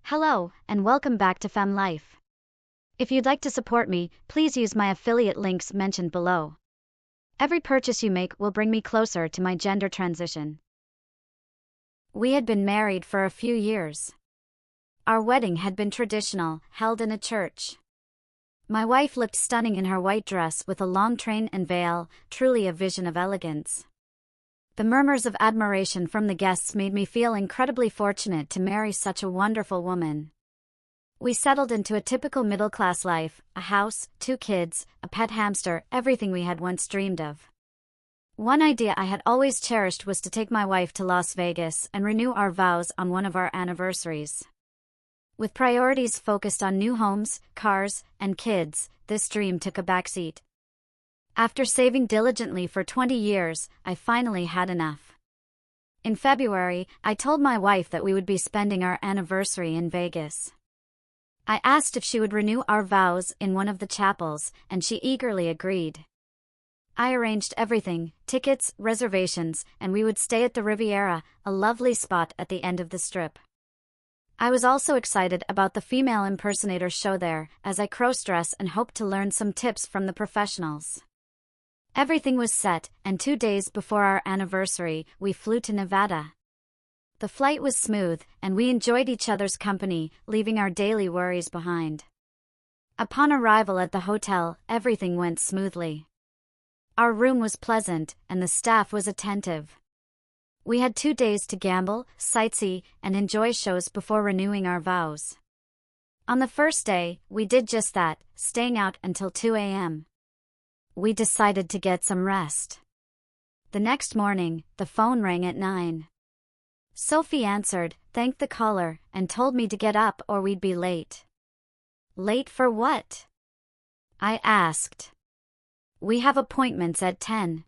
Hello, and welcome back to Fem Life. If you'd like to support me, please use my affiliate links mentioned below. Every purchase you make will bring me closer to my gender transition. We had been married for a few years. Our wedding had been traditional, held in a church. My wife looked stunning in her white dress with a long train and veil, truly a vision of elegance. The murmurs of admiration from the guests made me feel incredibly fortunate to marry such a wonderful woman. We settled into a typical middle-class life, a house, 2 kids, a pet hamster, everything we had once dreamed of. One idea I had always cherished was to take my wife to Las Vegas and renew our vows on one of our anniversaries. With priorities focused on new homes, cars, and kids, this dream took a backseat. After saving diligently for 20 years, I finally had enough. In February, I told my wife that we would be spending our anniversary in Vegas. I asked if she would renew our vows in one of the chapels, and she eagerly agreed. I arranged everything, tickets, reservations, and we would stay at the Riviera, a lovely spot at the end of the strip. I was also excited about the female impersonator show there, as I crossdress and hoped to learn some tips from the professionals. Everything was set, and 2 days before our anniversary, we flew to Nevada. The flight was smooth, and we enjoyed each other's company, leaving our daily worries behind. Upon arrival at the hotel, everything went smoothly. Our room was pleasant, and the staff was attentive. We had 2 days to gamble, sightsee, and enjoy shows before renewing our vows. On the first day, we did just that, staying out until 2 a.m. We decided to get some rest. The next morning, the phone rang at 9. Sophie answered, thanked the caller, and told me to get up or we'd be late. Late for what? I asked. We have appointments at 10.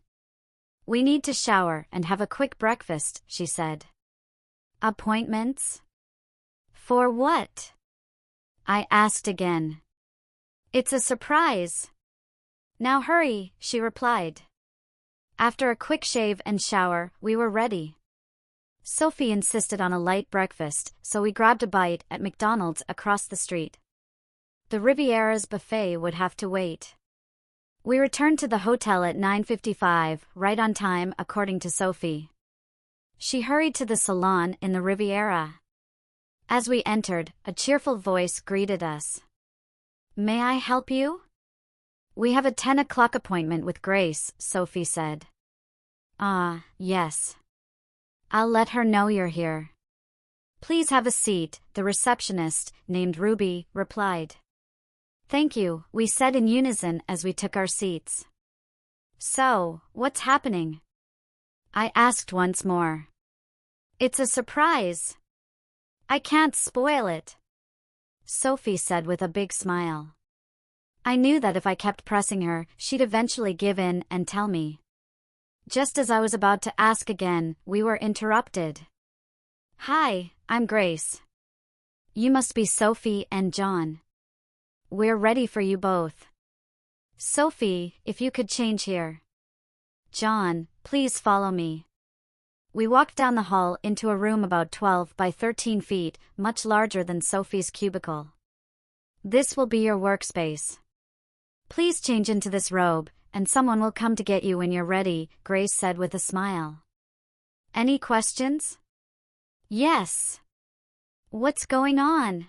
We need to shower and have a quick breakfast, she said. Appointments? For what? I asked again. It's a surprise. Now hurry, she replied. After a quick shave and shower, we were ready. Sophie insisted on a light breakfast, so we grabbed a bite at McDonald's across the street. The Riviera's buffet would have to wait. We returned to the hotel at 9:55, right on time according to Sophie. She hurried to the salon in the Riviera. As we entered, a cheerful voice greeted us. May I help you? We have a 10 o'clock appointment with Grace, Sophie said. Ah, yes. I'll let her know you're here. Please have a seat, the receptionist, named Ruby, replied. Thank you, we said in unison as we took our seats. So, what's happening? I asked once more. It's a surprise. I can't spoil it, Sophie said with a big smile. I knew that if I kept pressing her, she'd eventually give in and tell me. Just as I was about to ask again, we were interrupted. Hi, I'm Grace. You must be Sophie and John. We're ready for you both. Sophie, if you could change here. John, please follow me. We walked down the hall into a room about 12 by 13 feet, much larger than Sophie's cubicle. This will be your workspace. Please change into this robe, and someone will come to get you when you're ready, Grace said with a smile. Any questions? Yes. What's going on?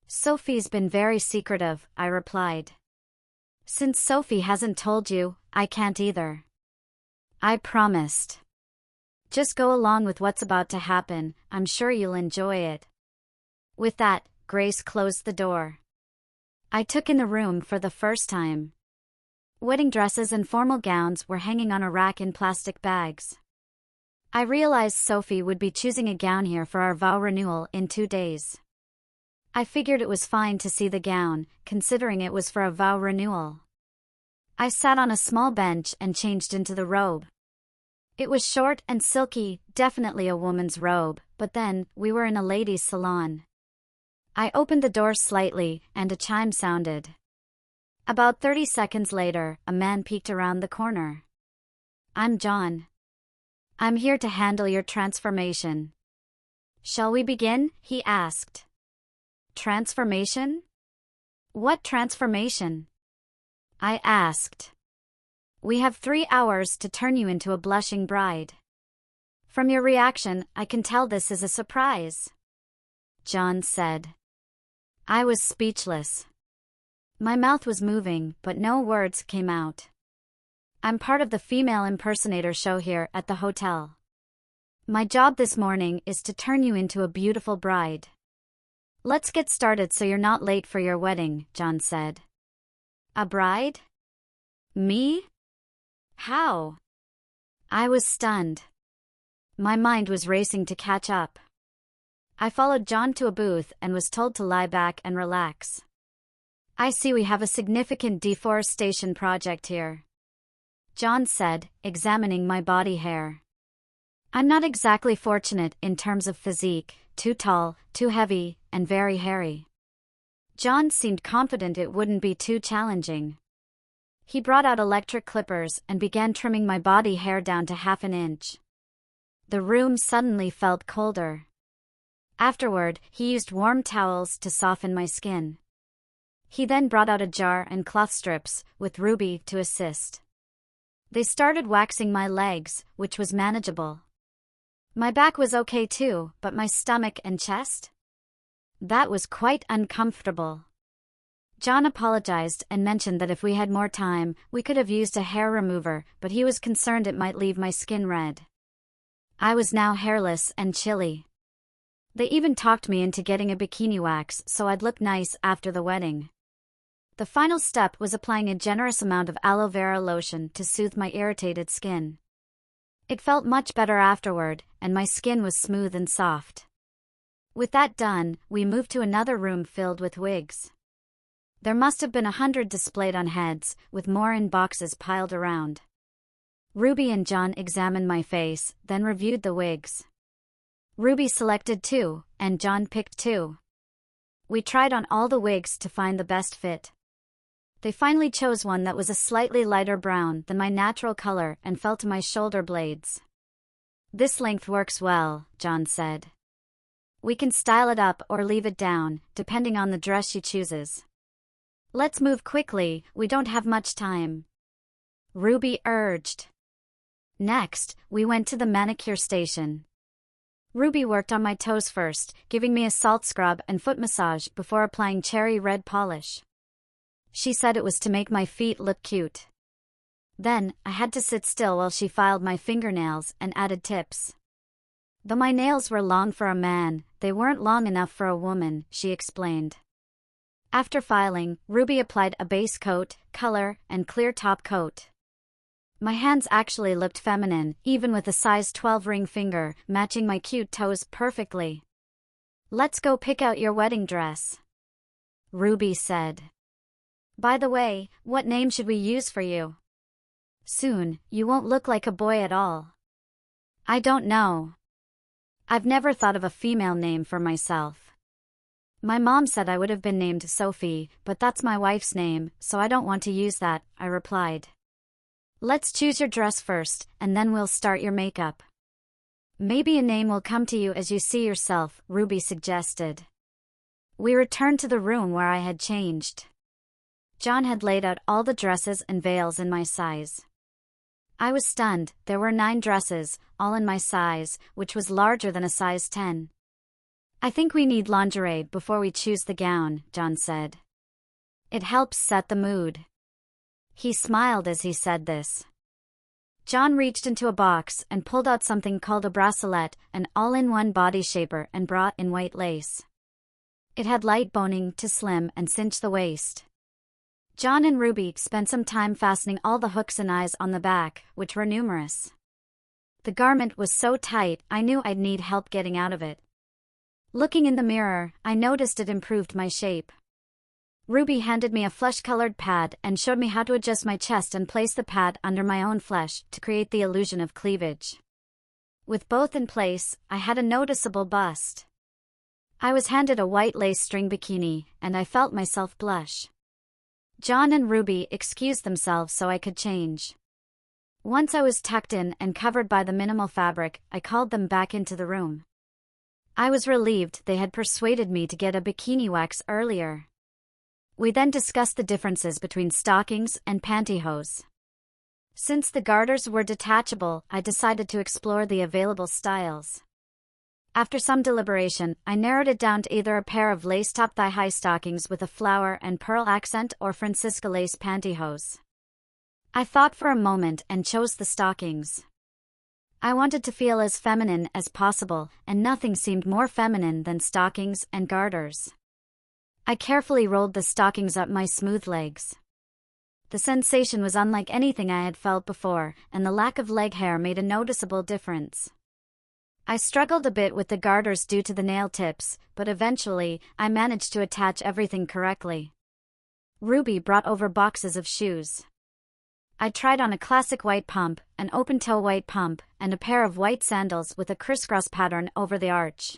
Sophie's been very secretive, I replied. Since Sophie hasn't told you, I can't either. I promised. Just go along with what's about to happen, I'm sure you'll enjoy it. With that, Grace closed the door. I took in the room for the first time. Wedding dresses and formal gowns were hanging on a rack in plastic bags. I realized Sophie would be choosing a gown here for our vow renewal in 2 days. I figured it was fine to see the gown, considering it was for a vow renewal. I sat on a small bench and changed into the robe. It was short and silky, definitely a woman's robe, but then, we were in a ladies' salon. I opened the door slightly, and a chime sounded. About 30 seconds later, a man peeked around the corner. I'm John. I'm here to handle your transformation. Shall we begin? He asked. Transformation? What transformation? I asked. We have 3 hours to turn you into a blushing bride. From your reaction, I can tell this is a surprise, John said. I was speechless. My mouth was moving, but no words came out. I'm part of the female impersonator show here at the hotel. My job this morning is to turn you into a beautiful bride. Let's get started so you're not late for your wedding, John said. A bride? Me? How? I was stunned. My mind was racing to catch up. I followed John to a booth and was told to lie back and relax. I see we have a significant deforestation project here, John said, examining my body hair. I'm not exactly fortunate in terms of physique, too tall, too heavy, and very hairy. John seemed confident it wouldn't be too challenging. He brought out electric clippers and began trimming my body hair down to half an inch. The room suddenly felt colder. Afterward, he used warm towels to soften my skin. He then brought out a jar and cloth strips, with Ruby to assist. They started waxing my legs, which was manageable. My back was okay too, but my stomach and chest? That was quite uncomfortable. John apologized and mentioned that if we had more time, we could have used a hair remover, but he was concerned it might leave my skin red. I was now hairless and chilly. They even talked me into getting a bikini wax so I'd look nice after the wedding. The final step was applying a generous amount of aloe vera lotion to soothe my irritated skin. It felt much better afterward, and my skin was smooth and soft. With that done, we moved to another room filled with wigs. There must have been 100 displayed on heads, with more in boxes piled around. Ruby and John examined my face, then reviewed the wigs. Ruby selected 2, and John picked 2. We tried on all the wigs to find the best fit. They finally chose one that was a slightly lighter brown than my natural color and fell to my shoulder blades. This length works well, John said. We can style it up or leave it down, depending on the dress she chooses. Let's move quickly, we don't have much time, Ruby urged. Next, we went to the manicure station. Ruby worked on my toes first, giving me a salt scrub and foot massage before applying cherry red polish. She said it was to make my feet look cute. Then, I had to sit still while she filed my fingernails and added tips. Though my nails were long for a man, they weren't long enough for a woman, she explained. After filing, Ruby applied a base coat, color, and clear top coat. My hands actually looked feminine, even with a size 12 ring finger, matching my cute toes perfectly. Let's go pick out your wedding dress, Ruby said. By the way, what name should we use for you? Soon, you won't look like a boy at all. I don't know. I've never thought of a female name for myself. My mom said I would have been named Sophie, but that's my wife's name, so I don't want to use that, I replied. Let's choose your dress first, and then we'll start your makeup. Maybe a name will come to you as you see yourself, Ruby suggested. We returned to the room where I had changed. John had laid out all the dresses and veils in my size. I was stunned, there were 9 dresses, all in my size, which was larger than a size 10. I think we need lingerie before we choose the gown, John said. It helps set the mood. He smiled as he said this. John reached into a box and pulled out something called a bracelet, an all-in-one body shaper and brought in white lace. It had light boning to slim and cinch the waist. John and Ruby spent some time fastening all the hooks and eyes on the back, which were numerous. The garment was so tight, I knew I'd need help getting out of it. Looking in the mirror, I noticed it improved my shape. Ruby handed me a flesh-colored pad and showed me how to adjust my chest and place the pad under my own flesh to create the illusion of cleavage. With both in place, I had a noticeable bust. I was handed a white lace string bikini, and I felt myself blush. John and Ruby excused themselves so I could change. Once I was tucked in and covered by the minimal fabric, I called them back into the room. I was relieved they had persuaded me to get a bikini wax earlier. We then discussed the differences between stockings and pantyhose. Since the garters were detachable, I decided to explore the available styles. After some deliberation, I narrowed it down to either a pair of lace-top thigh-high stockings with a flower and pearl accent or Francisca lace pantyhose. I thought for a moment and chose the stockings. I wanted to feel as feminine as possible, and nothing seemed more feminine than stockings and garters. I carefully rolled the stockings up my smooth legs. The sensation was unlike anything I had felt before, and the lack of leg hair made a noticeable difference. I struggled a bit with the garters due to the nail tips, but eventually, I managed to attach everything correctly. Ruby brought over boxes of shoes. I tried on a classic white pump, an open-toe white pump, and a pair of white sandals with a crisscross pattern over the arch.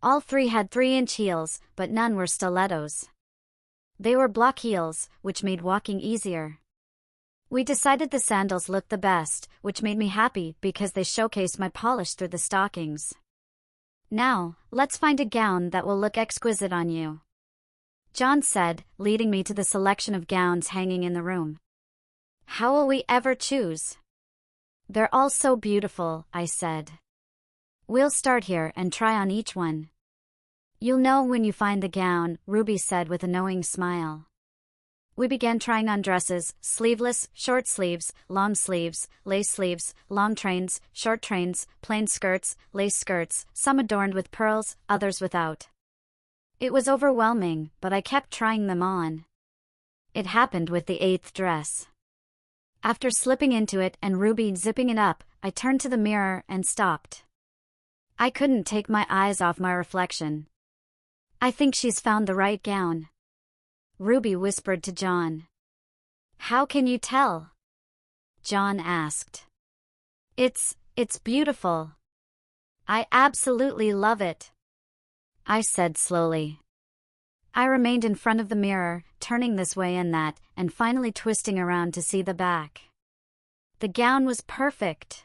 All three had 3-inch heels, but none were stilettos. They were block heels, which made walking easier. We decided the sandals looked the best, which made me happy because they showcased my polish through the stockings. Now, let's find a gown that will look exquisite on you, John said, leading me to the selection of gowns hanging in the room. How will we ever choose? They're all so beautiful, I said. We'll start here and try on each one. You'll know when you find the gown, Ruby said with a knowing smile. We began trying on dresses, sleeveless, short sleeves, long sleeves, lace sleeves, long trains, short trains, plain skirts, lace skirts, some adorned with pearls, others without. It was overwhelming, but I kept trying them on. It happened with the 8th dress. After slipping into it and Ruby zipping it up, I turned to the mirror and stopped. I couldn't take my eyes off my reflection. I think she's found the right gown, Ruby whispered to John. How can you tell? John asked. It's beautiful. I absolutely love it, I said slowly. I remained in front of the mirror, turning this way and that, and finally twisting around to see the back. The gown was perfect.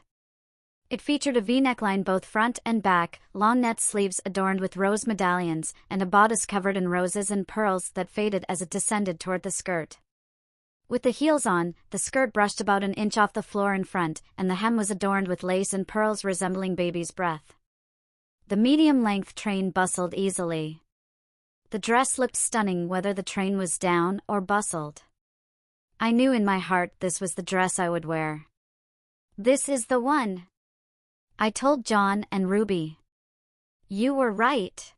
It featured a V-neckline both front and back, long net sleeves adorned with rose medallions, and a bodice covered in roses and pearls that faded as it descended toward the skirt. With the heels on, the skirt brushed about an inch off the floor in front, and the hem was adorned with lace and pearls resembling baby's breath. The medium-length train bustled easily. The dress looked stunning whether the train was down or bustled. I knew in my heart this was the dress I would wear. This is the one, I told John and Ruby. You were right,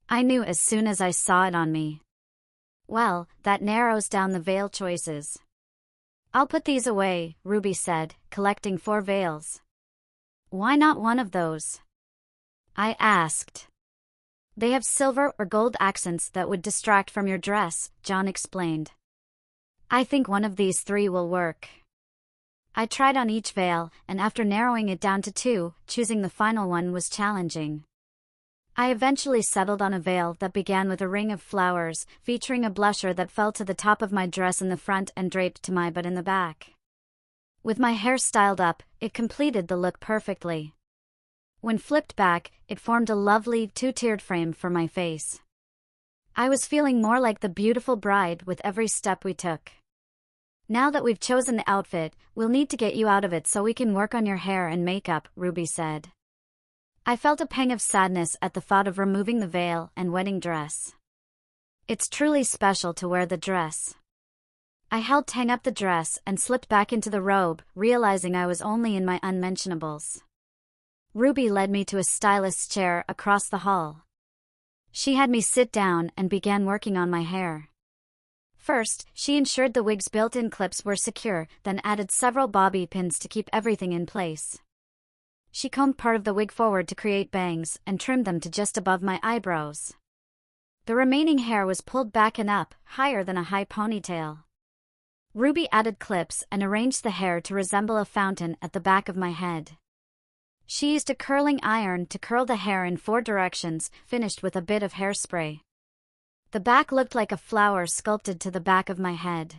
I knew as soon as I saw it on me. Well, that narrows down the veil choices. I'll put these away, Ruby said, collecting 4 veils. Why not one of those? I asked. They have silver or gold accents that would distract from your dress, John explained. I think one of these 3 will work. I tried on each veil, and after narrowing it down to 2, choosing the final one was challenging. I eventually settled on a veil that began with a ring of flowers, featuring a blusher that fell to the top of my dress in the front and draped to my butt in the back. With my hair styled up, it completed the look perfectly. When flipped back, it formed a lovely 2-tiered frame for my face. I was feeling more like the beautiful bride with every step we took. Now that we've chosen the outfit, we'll need to get you out of it so we can work on your hair and makeup, Ruby said. I felt a pang of sadness at the thought of removing the veil and wedding dress. It's truly special to wear the dress. I helped hang up the dress and slipped back into the robe, realizing I was only in my unmentionables. Ruby led me to a stylist's chair across the hall. She had me sit down and began working on my hair. First, she ensured the wig's built-in clips were secure, then added several bobby pins to keep everything in place. She combed part of the wig forward to create bangs and trimmed them to just above my eyebrows. The remaining hair was pulled back and up, higher than a high ponytail. Ruby added clips and arranged the hair to resemble a fountain at the back of my head. She used a curling iron to curl the hair in 4 directions, finished with a bit of hairspray. The back looked like a flower sculpted to the back of my head.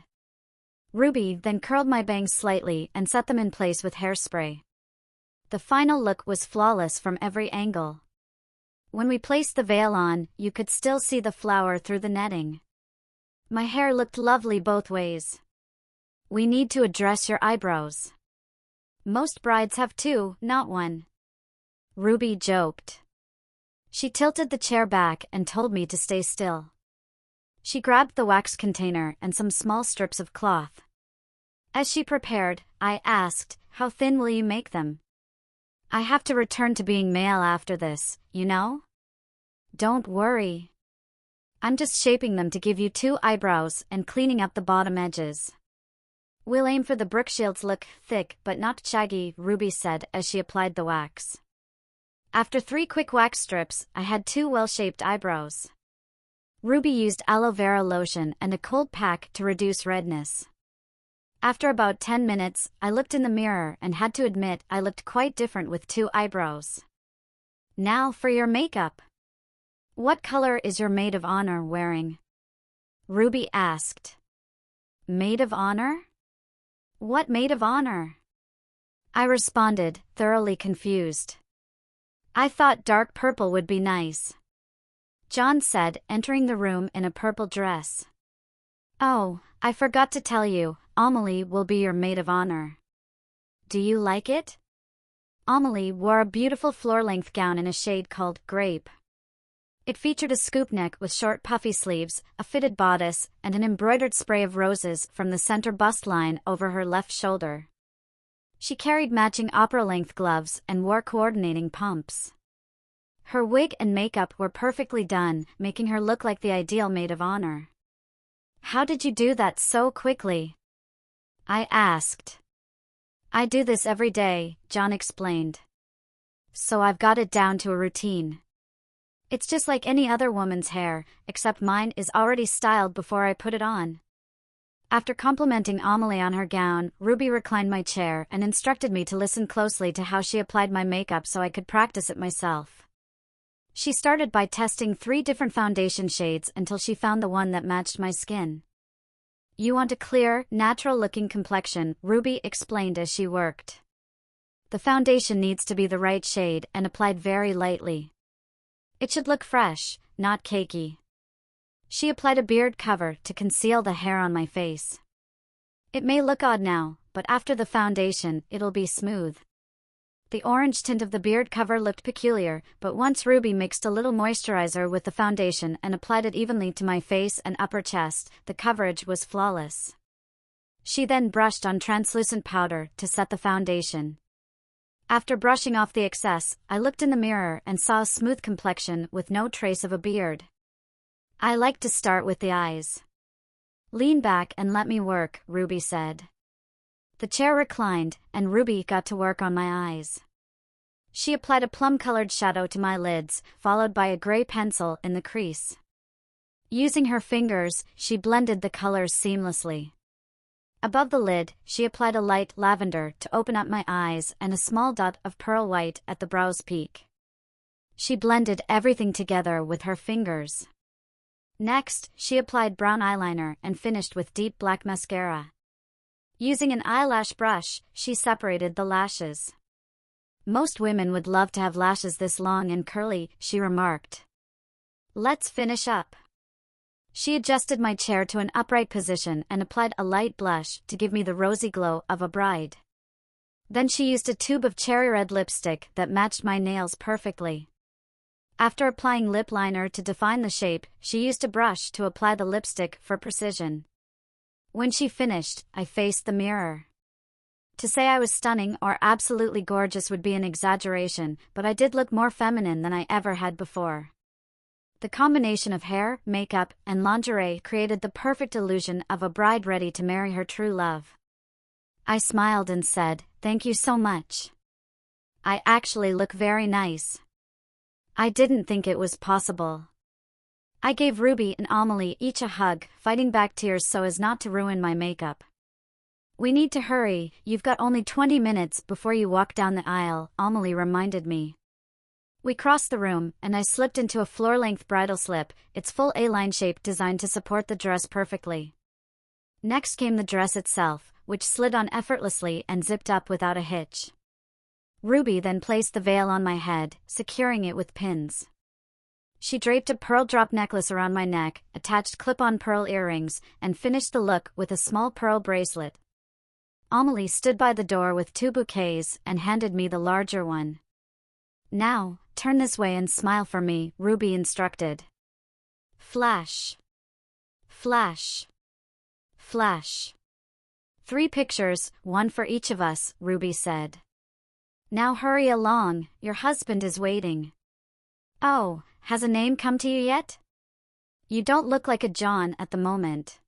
Ruby then curled my bangs slightly and set them in place with hairspray. The final look was flawless from every angle. When we placed the veil on, you could still see the flower through the netting. My hair looked lovely both ways. We need to address your eyebrows. Most brides have two, not one. Ruby joked. She tilted the chair back and told me to stay still. She grabbed the wax container and some small strips of cloth. As she prepared, I asked, "How thin will you make them? I have to return to being male after this, you know?" "Don't worry. I'm just shaping them to give you two eyebrows and cleaning up the bottom edges. We'll aim for the Brookshields look, thick but not shaggy," Ruby said as she applied the wax. After 3 quick wax strips, I had 2 well-shaped eyebrows. Ruby used aloe vera lotion and a cold pack to reduce redness. After about 10 minutes, I looked in the mirror and had to admit I looked quite different with 2 eyebrows. "Now for your makeup. What color is your maid of honor wearing?" Ruby asked. "Maid of honor? What maid of honor?" I responded, thoroughly confused. "I thought dark purple would be nice," John said, entering the room in a purple dress. "Oh, I forgot to tell you, Amelie will be your maid of honor. Do you like it?" Amelie wore a beautiful floor-length gown in a shade called grape. It featured a scoop neck with short puffy sleeves, a fitted bodice, and an embroidered spray of roses from the center bust line over her left shoulder. She carried matching opera-length gloves and wore coordinating pumps. Her wig and makeup were perfectly done, making her look like the ideal maid of honor. "How did you do that so quickly?" I asked. "I do this every day," John explained. "So I've got it down to a routine. It's just like any other woman's hair, except mine is already styled before I put it on." After complimenting Amelie on her gown, Ruby reclined my chair and instructed me to listen closely to how she applied my makeup so I could practice it myself. She started by testing 3 different foundation shades until she found the one that matched my skin. "You want a clear, natural-looking complexion," Ruby explained as she worked. "The foundation needs to be the right shade and applied very lightly. It should look fresh, not cakey." She applied a beard cover to conceal the hair on my face. "It may look odd now, but after the foundation, it'll be smooth." The orange tint of the beard cover looked peculiar, but once Ruby mixed a little moisturizer with the foundation and applied it evenly to my face and upper chest, the coverage was flawless. She then brushed on translucent powder to set the foundation. After brushing off the excess, I looked in the mirror and saw a smooth complexion with no trace of a beard. "I like to start with the eyes." "Lean back and let me work," Ruby said. The chair reclined, and Ruby got to work on my eyes. She applied a plum-colored shadow to my lids, followed by a gray pencil in the crease. Using her fingers, she blended the colors seamlessly. Above the lid, she applied a light lavender to open up my eyes and a small dot of pearl white at the brow's peak. She blended everything together with her fingers. Next, she applied brown eyeliner and finished with deep black mascara. Using an eyelash brush, she separated the lashes. "Most women would love to have lashes this long and curly," she remarked. "Let's finish up." She adjusted my chair to an upright position and applied a light blush to give me the rosy glow of a bride. Then she used a tube of cherry red lipstick that matched my nails perfectly. After applying lip liner to define the shape, she used a brush to apply the lipstick for precision. When she finished, I faced the mirror. To say I was stunning or absolutely gorgeous would be an exaggeration, but I did look more feminine than I ever had before. The combination of hair, makeup, and lingerie created the perfect illusion of a bride ready to marry her true love. I smiled and said, "Thank you so much. I actually look very nice." I didn't think it was possible. I gave Ruby and Amelie each a hug, fighting back tears so as not to ruin my makeup. "We need to hurry, you've got only 20 minutes before you walk down the aisle," Amelie reminded me. We crossed the room, and I slipped into a floor-length bridal slip, its full A-line shape designed to support the dress perfectly. Next came the dress itself, which slid on effortlessly and zipped up without a hitch. Ruby then placed the veil on my head, securing it with pins. She draped a pearl drop necklace around my neck, attached clip-on pearl earrings, and finished the look with a small pearl bracelet. Amelie stood by the door with 2 bouquets and handed me the larger one. "Now, turn this way and smile for me," Ruby instructed. Flash. Flash. Flash. 3 pictures, 1 for each of us, Ruby said. "Now hurry along, your husband is waiting." "Oh, has a name come to you yet?" "You don't look like a John at the moment."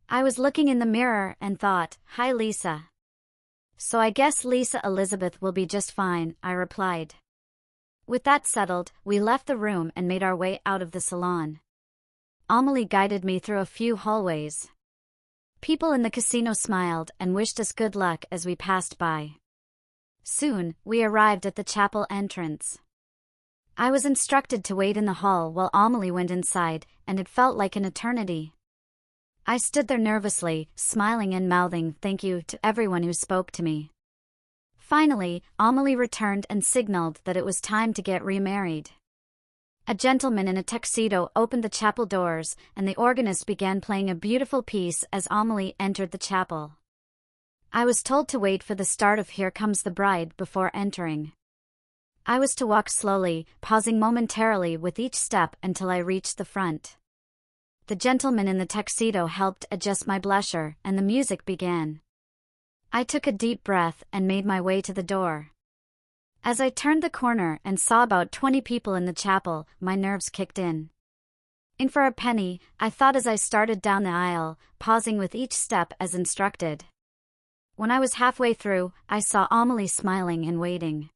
I was looking in the mirror and thought, "Hi Lisa." "So I guess Lisa Elizabeth will be just fine," I replied. With that settled, we left the room and made our way out of the salon. Amelie guided me through a few hallways. People in the casino smiled and wished us good luck as we passed by. Soon, we arrived at the chapel entrance. I was instructed to wait in the hall while Amelie went inside, and it felt like an eternity. I stood there nervously, smiling and mouthing thank you to everyone who spoke to me. Finally, Amelie returned and signaled that it was time to get remarried. A gentleman in a tuxedo opened the chapel doors, and the organist began playing a beautiful piece as Amelie entered the chapel. I was told to wait for the start of Here Comes the Bride before entering. I was to walk slowly, pausing momentarily with each step until I reached the front. The gentleman in the tuxedo helped adjust my blusher, and the music began. I took a deep breath and made my way to the door. As I turned the corner and saw about 20 people in the chapel, my nerves kicked in. In for a penny, I thought as I started down the aisle, pausing with each step as instructed. When I was halfway through, I saw Amelie smiling and waiting.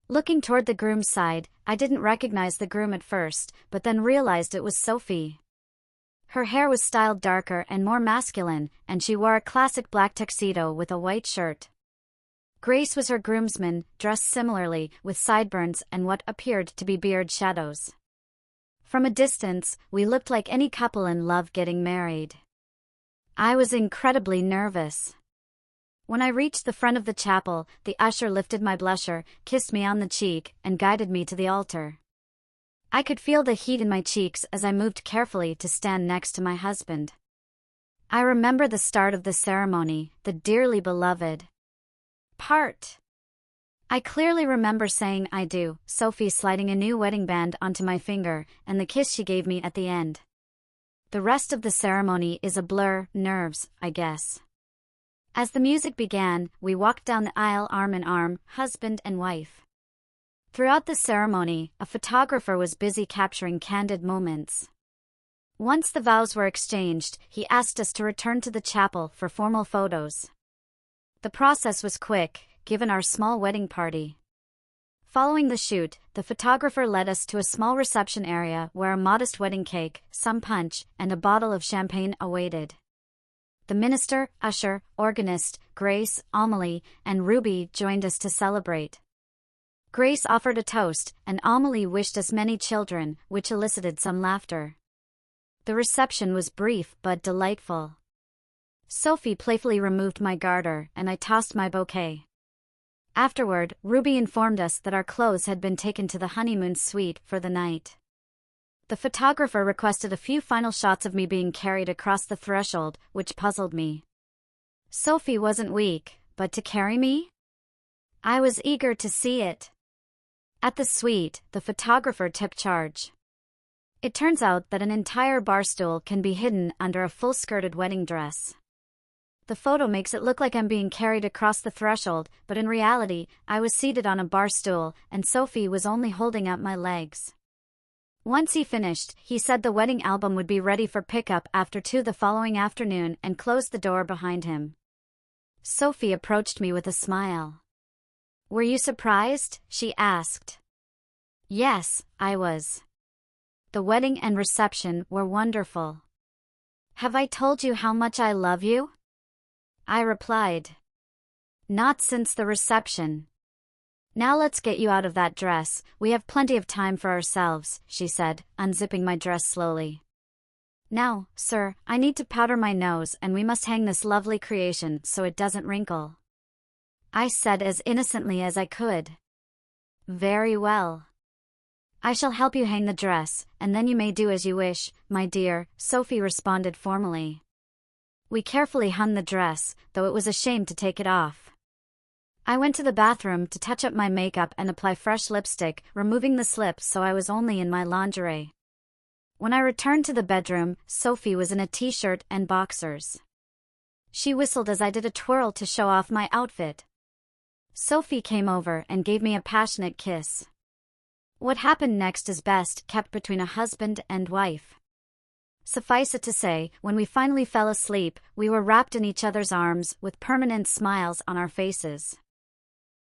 Looking toward the groom's side, I didn't recognize the groom at first, but then realized it was Sophie. Her hair was styled darker and more masculine, and she wore a classic black tuxedo with a white shirt. Grace was her groomsman, dressed similarly, with sideburns and what appeared to be beard shadows. From a distance, we looked like any couple in love getting married. I was incredibly nervous. When I reached the front of the chapel, the usher lifted my blusher, kissed me on the cheek, and guided me to the altar. I could feel the heat in my cheeks as I moved carefully to stand next to my husband. I remember the start of the ceremony, the dearly beloved part. I clearly remember saying "I do," Sophie sliding a new wedding band onto my finger, and the kiss she gave me at the end. The rest of the ceremony is a blur, nerves, I guess. As the music began, we walked down the aisle arm in arm, husband and wife. Throughout the ceremony, a photographer was busy capturing candid moments. Once the vows were exchanged, he asked us to return to the chapel for formal photos. The process was quick, given our small wedding party. Following the shoot, the photographer led us to a small reception area where a modest wedding cake, some punch, and a bottle of champagne awaited. The minister, usher, organist, Grace, Amelie, and Ruby joined us to celebrate. Grace offered a toast, and Amelie wished us many children, which elicited some laughter. The reception was brief but delightful. Sophie playfully removed my garter, and I tossed my bouquet. Afterward, Ruby informed us that our clothes had been taken to the honeymoon suite for the night. The photographer requested a few final shots of me being carried across the threshold, which puzzled me. Sophie wasn't weak, but to carry me? I was eager to see it. At the suite, the photographer took charge. It turns out that an entire bar stool can be hidden under a full-skirted wedding dress. The photo makes it look like I'm being carried across the threshold, but in reality, I was seated on a bar stool, and Sophie was only holding up my legs. Once he finished, he said the wedding album would be ready for pickup after 2 the following afternoon and closed the door behind him. Sophie approached me with a smile. "Were you surprised?" she asked. Yes, I was. The wedding and reception were wonderful. "Have I told you how much I love you?" I replied. "Not since the reception." "Now let's get you out of that dress, we have plenty of time for ourselves," she said, unzipping my dress slowly. "Now, sir, I need to powder my nose and we must hang this lovely creation so it doesn't wrinkle," I said as innocently as I could. "Very well." I shall help you hang the dress, and then you may do as you wish, my dear, Sophie responded formally. We carefully hung the dress, though it was a shame to take it off. I went to the bathroom to touch up my makeup and apply fresh lipstick, removing the slip so I was only in my lingerie. When I returned to the bedroom, Sophie was in a t-shirt and boxers. She whistled as I did a twirl to show off my outfit. Sophie came over and gave me a passionate kiss. What happened next is best kept between a husband and wife. Suffice it to say, when we finally fell asleep, we were wrapped in each other's arms with permanent smiles on our faces.